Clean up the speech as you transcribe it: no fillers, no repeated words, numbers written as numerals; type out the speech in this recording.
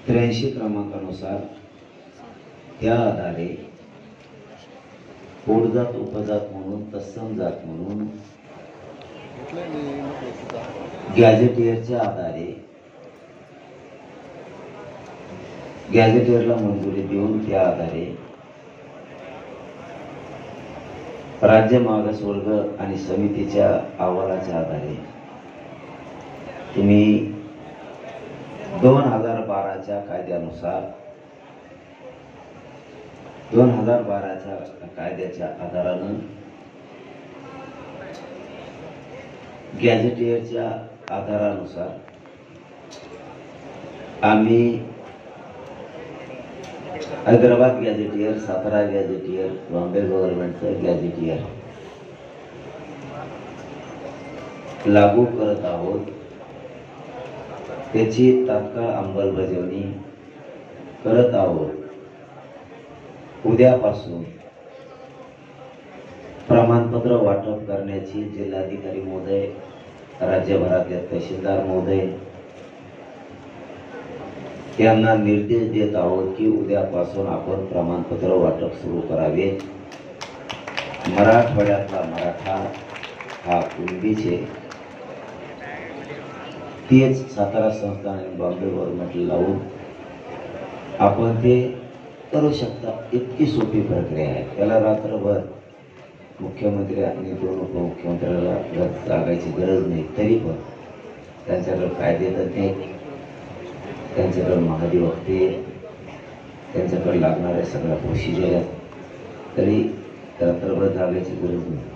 83 क्रमांकानुसार त्या आधारे पोटजात उपजात म्हणून तत्सम जात म्हणून गॅझेटियरच्या आधारे गॅझेटियरला मंजुरी देऊन त्या आधारे राज्य मागासवर्ग आणि समितीच्या अहवालाच्या आधारे तुम्ही 2012च्या कायद्यानुसार 2012च्या कायद्याच्या आधारानं गॅझेटियरच्या आधारानुसार आम्ही हैदराबाद गॅझेटियर, सातारा गॅझेटियर, बॉम्बे गव्हर्नमेंटचं गॅझेटियर लागू करत आहोत। त्याची तात्काळ अंमलबजावणी करत आहोत। उद्यापासून प्रमाणपत्र वाटप करण्याची जिल्हाधिकारी महोदय, राज्यभरातले तहसीलदार महोदय यांना निर्देश देत आहोत की उद्यापासून आपण प्रमाणपत्र वाटप सुरू करावे। मराठवाड्यातला मराठा हा कुणबीचे तेच सातारा संस्थान आणि बॉम्बे गव्हर्नमेंट लावून आपण ते करू शकता। इतकी सोपी प्रक्रिया आहे। त्याला रात्रभर मुख्यमंत्री आणि 2 उपमुख्यमंत्र्याला जागायची गरज नाही। तरी पण त्यांच्याकडे कायदेतज्ञ, त्यांच्याकडे महाधिवक्ते, त्यांच्याकडे लागणाऱ्या सगळ्या प्रोसिजर आहेत, तरी रात्रभर जागायची गरज नाही।